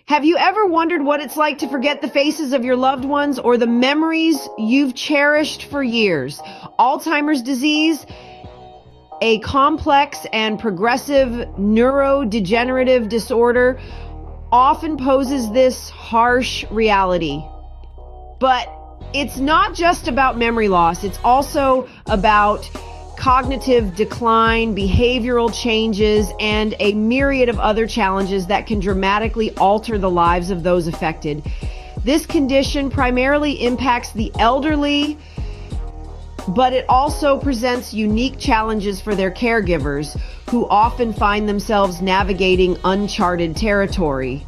Have you ever wondered what it's like to forget the faces of your loved ones or the memories you've cherished for years? Alzheimer's disease, a complex and progressive neurodegenerative disorder, often poses this harsh reality. But it's not just about memory loss. It's also about cognitive decline, behavioral changes, and a myriad of other challenges that can dramatically alter the lives of those affected. This condition primarily impacts the elderly, but it also presents unique challenges for their caregivers, who often find themselves navigating uncharted territory.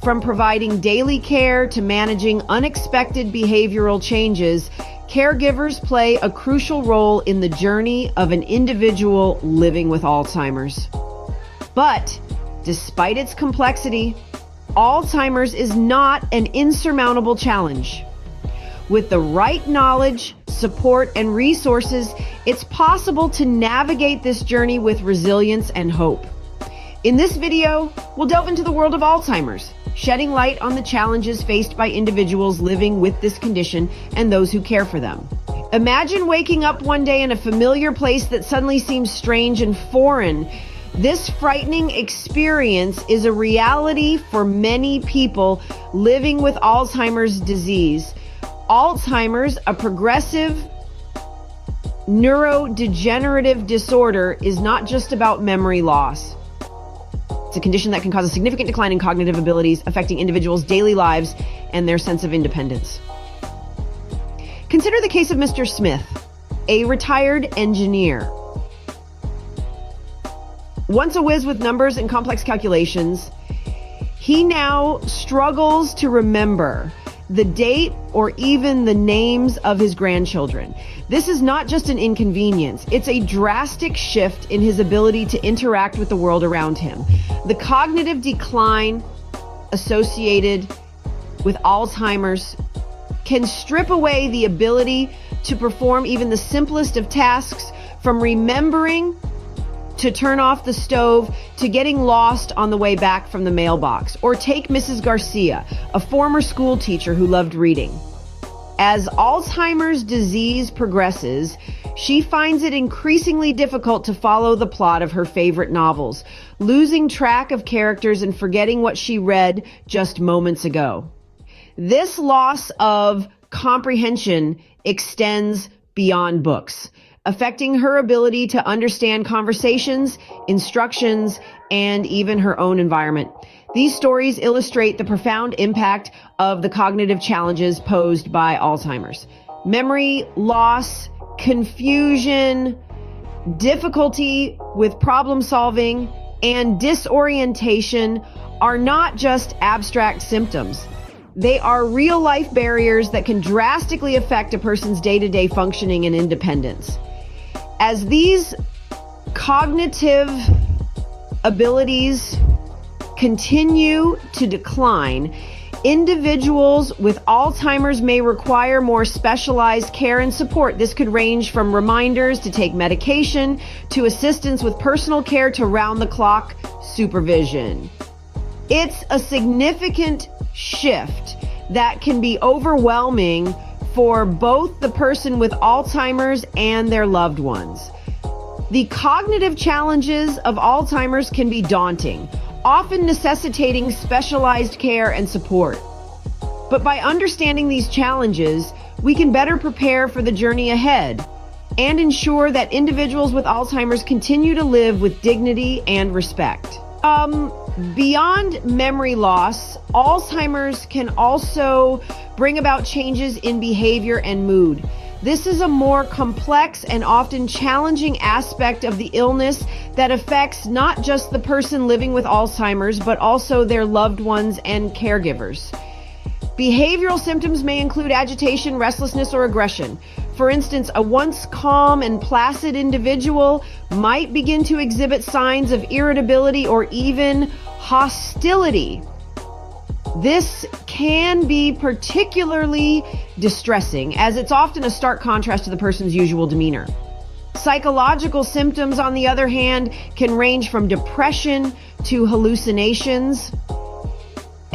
From providing daily care to managing unexpected behavioral changes, caregivers play a crucial role in the journey of an individual living with Alzheimer's. But despite its complexity, Alzheimer's is not an insurmountable challenge. With the right knowledge, support, and resources, it's possible to navigate this journey with resilience and hope. In this video, we'll delve into the world of Alzheimer's, shedding light on the challenges faced by individuals living with this condition and those who care for them. Imagine waking up one day in a familiar place that suddenly seems strange and foreign. This frightening experience is a reality for many people living with Alzheimer's disease. Alzheimer's, a progressive neurodegenerative disorder, is not just about memory loss. It's a condition that can cause a significant decline in cognitive abilities, affecting individuals' daily lives and their sense of independence. Consider the case of Mr. Smith, a retired engineer. Once a whiz with numbers and complex calculations, he now struggles to remember the date or even the names of his grandchildren. This is not just an inconvenience, it's a drastic shift in his ability to interact with the world around him. The cognitive decline associated with Alzheimer's can strip away the ability to perform even the simplest of tasks, from remembering to turn off the stove to getting lost on the way back from the mailbox. Or take Mrs. Garcia, a former school teacher who loved reading. As Alzheimer's disease progresses, she finds it increasingly difficult to follow the plot of her favorite novels, losing track of characters and forgetting what she read just moments ago. This loss of comprehension extends beyond books, affecting her ability to understand conversations, instructions, and even her own environment. These stories illustrate the profound impact of the cognitive challenges posed by Alzheimer's. Memory loss, confusion, difficulty with problem solving, and disorientation are not just abstract symptoms. They are real-life barriers that can drastically affect a person's day-to-day functioning and independence. As these cognitive abilities continue to decline, individuals with Alzheimer's may require more specialized care and support. This could range from reminders to take medication, to assistance with personal care, to round-the-clock supervision. It's a significant shift that can be overwhelming for both the person with Alzheimer's and their loved ones. The cognitive challenges of Alzheimer's can be daunting, often necessitating specialized care and support. But by understanding these challenges, we can better prepare for the journey ahead and ensure that individuals with Alzheimer's continue to live with dignity and respect. Beyond memory loss, Alzheimer's can also bring about changes in behavior and mood. This is a more complex and often challenging aspect of the illness that affects not just the person living with Alzheimer's, but also their loved ones and caregivers. Behavioral symptoms may include agitation, restlessness, or aggression. For instance, a once calm and placid individual might begin to exhibit signs of irritability or even hostility. This can be particularly distressing, as it's often a stark contrast to the person's usual demeanor. Psychological symptoms, on the other hand, can range from depression to hallucinations.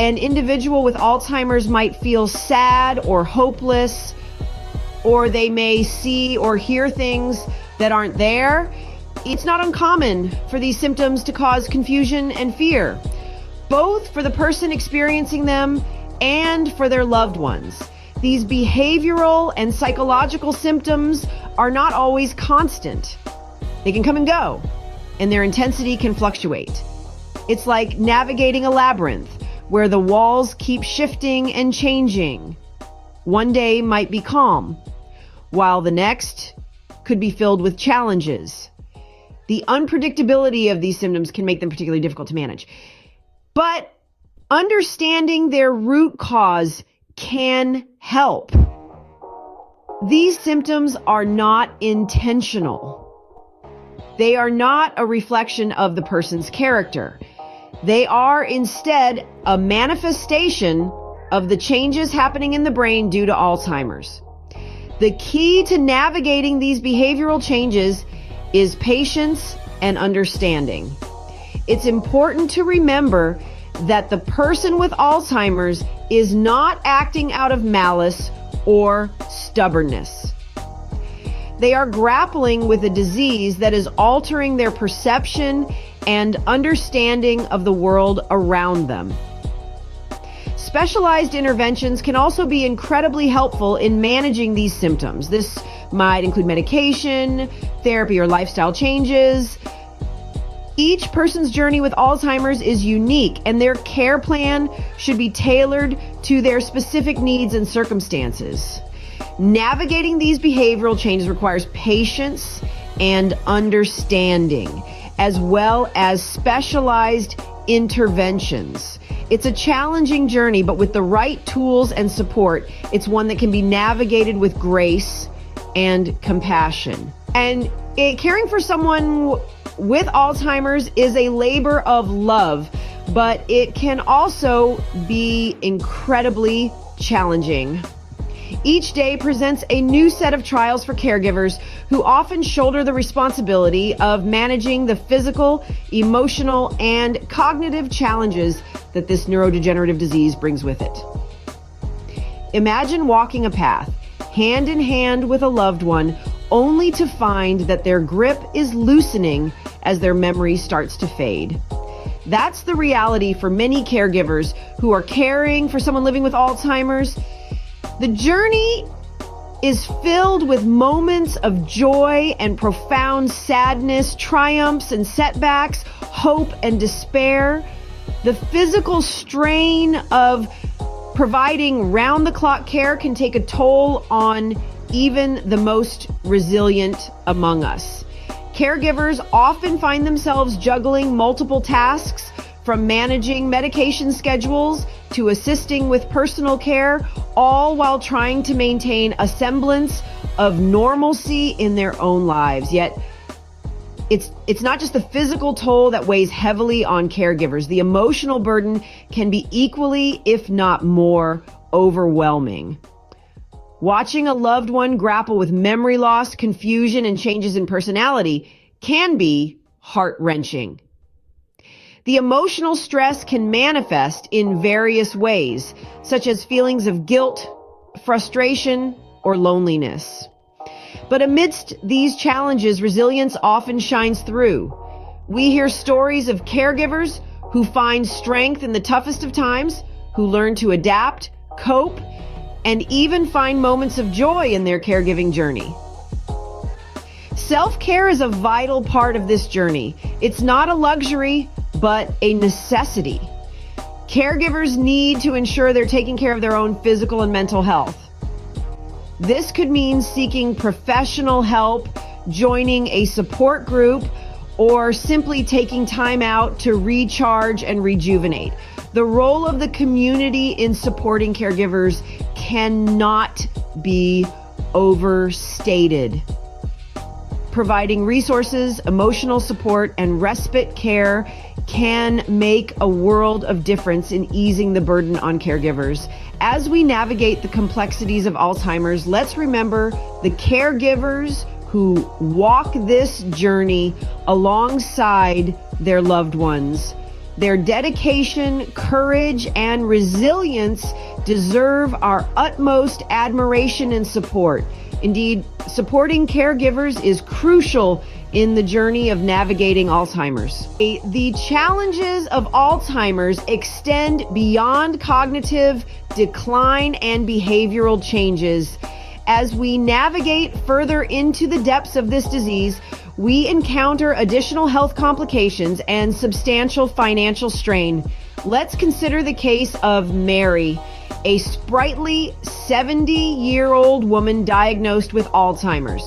An individual with Alzheimer's might feel sad or hopeless, or they may see or hear things that aren't there. It's not uncommon for these symptoms to cause confusion and fear, both for the person experiencing them and for their loved ones. These behavioral and psychological symptoms are not always constant. They can come and go, and their intensity can fluctuate. It's like navigating a labyrinth where the walls keep shifting and changing. One day might be calm, while the next could be filled with challenges. The unpredictability of these symptoms can make them particularly difficult to manage. But understanding their root cause can help. These symptoms are not intentional. They are not a reflection of the person's character. They are instead a manifestation of the changes happening in the brain due to Alzheimer's. The key to navigating these behavioral changes is patience and understanding. It's important to remember that the person with Alzheimer's is not acting out of malice or stubbornness. They are grappling with a disease that is altering their perception and understanding of the world around them. Specialized interventions can also be incredibly helpful in managing these symptoms. This might include medication, therapy, or lifestyle changes. Each person's journey with Alzheimer's is unique, and their care plan should be tailored to their specific needs and circumstances. Navigating these behavioral changes requires patience and understanding, as well as specialized interventions. It's a challenging journey, but with the right tools and support, it's one that can be navigated with grace and compassion. And caring for someone with Alzheimer's is a labor of love, but it can also be incredibly challenging. Each day presents a new set of trials for caregivers who often shoulder the responsibility of managing the physical, emotional, and cognitive challenges that this neurodegenerative disease brings with it. Imagine walking a path, hand in hand with a loved one, only to find that their grip is loosening as their memory starts to fade. That's the reality for many caregivers who are caring for someone living with Alzheimer's. The journey is filled with moments of joy and profound sadness, triumphs and setbacks, hope and despair. The physical strain of providing round-the-clock care can take a toll on even the most resilient among us. Caregivers often find themselves juggling multiple tasks, from managing medication schedules to assisting with personal care, all while trying to maintain a semblance of normalcy in their own lives. Yet, it's not just the physical toll that weighs heavily on caregivers. The emotional burden can be equally, if not more, overwhelming. Watching a loved one grapple with memory loss, confusion, and changes in personality can be heart-wrenching. The emotional stress can manifest in various ways, such as feelings of guilt, frustration, or loneliness. But amidst these challenges, resilience often shines through. We hear stories of caregivers who find strength in the toughest of times, who learn to adapt, cope, and even find moments of joy in their caregiving journey. Self-care is a vital part of this journey. It's not a luxury, but a necessity. Caregivers need to ensure they're taking care of their own physical and mental health. This could mean seeking professional help, joining a support group, or simply taking time out to recharge and rejuvenate. The role of the community in supporting caregivers cannot be overstated. Providing resources, emotional support, and respite care can make a world of difference in easing the burden on caregivers. As we navigate the complexities of Alzheimer's, let's remember the caregivers who walk this journey alongside their loved ones. Their dedication, courage, and resilience deserve our utmost admiration and support. Indeed, supporting caregivers is crucial in the journey of navigating Alzheimer's. The challenges of Alzheimer's extend beyond cognitive decline and behavioral changes. As we navigate further into the depths of this disease, we encounter additional health complications and substantial financial strain. Let's consider the case of Mary, a sprightly 70-year-old woman diagnosed with Alzheimer's.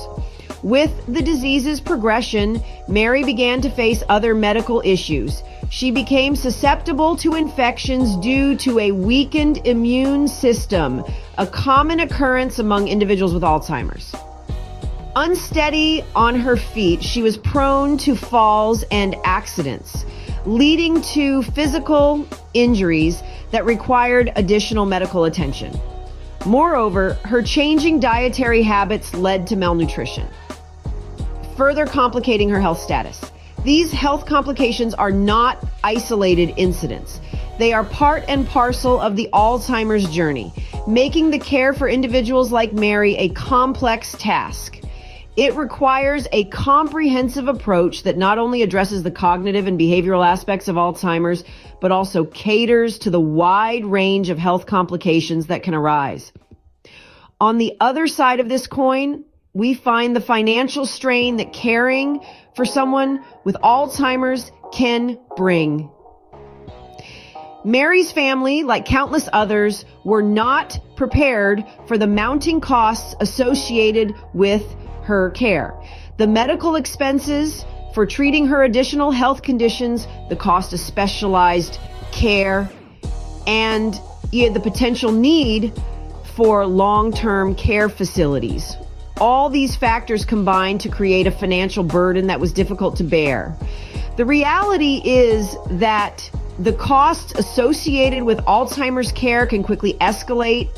With the disease's progression, Mary began to face other medical issues. She became susceptible to infections due to a weakened immune system, a common occurrence among individuals with Alzheimer's. Unsteady on her feet, she was prone to falls and accidents, leading to physical injuries that required additional medical attention. Moreover, her changing dietary habits led to malnutrition, further complicating her health status. These health complications are not isolated incidents. They are part and parcel of the Alzheimer's journey, making the care for individuals like Mary a complex task. It requires a comprehensive approach that not only addresses the cognitive and behavioral aspects of Alzheimer's, but also caters to the wide range of health complications that can arise. On the other side of this coin, we find the financial strain that caring for someone with Alzheimer's can bring. Mary's family, like countless others, were not prepared for the mounting costs associated with her care. The medical expenses for treating her additional health conditions, the cost of specialized care, and the potential need for long-term care facilities. All these factors combined to create a financial burden that was difficult to bear. The reality is that the costs associated with Alzheimer's care can quickly escalate,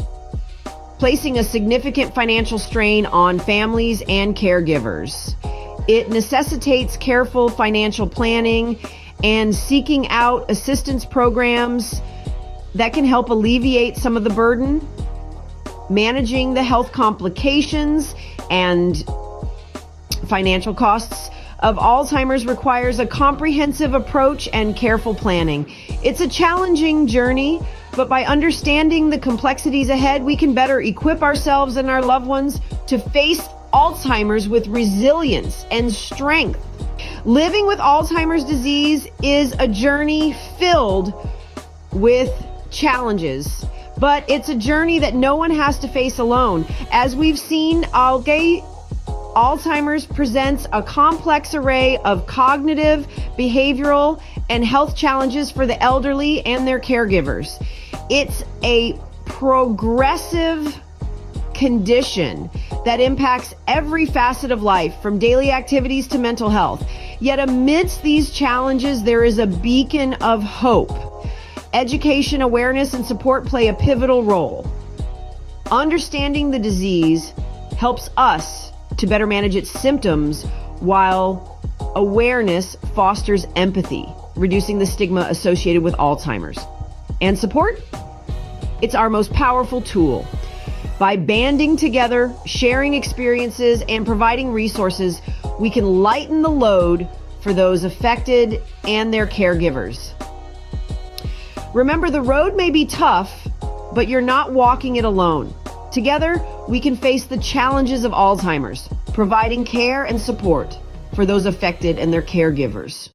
placing a significant financial strain on families and caregivers. It necessitates careful financial planning and seeking out assistance programs that can help alleviate some of the burden. Managing the health complications and financial costs of Alzheimer's requires a comprehensive approach and careful planning. It's a challenging journey, but by understanding the complexities ahead, we can better equip ourselves and our loved ones to face Alzheimer's with resilience and strength. Living with Alzheimer's disease is a journey filled with challenges, but it's a journey that no one has to face alone. As we've seen, Alzheimer's presents a complex array of cognitive, behavioral, and health challenges for the elderly and their caregivers. It's a progressive condition that impacts every facet of life, from daily activities to mental health. Yet amidst these challenges, there is a beacon of hope. Education, awareness, and support play a pivotal role. Understanding the disease helps us to better manage its symptoms, while awareness fosters empathy, reducing the stigma associated with Alzheimer's. And support? It's our most powerful tool. By banding together, sharing experiences, and providing resources, we can lighten the load for those affected and their caregivers. Remember, the road may be tough, but you're not walking it alone. Together, we can face the challenges of Alzheimer's, providing care and support for those affected and their caregivers.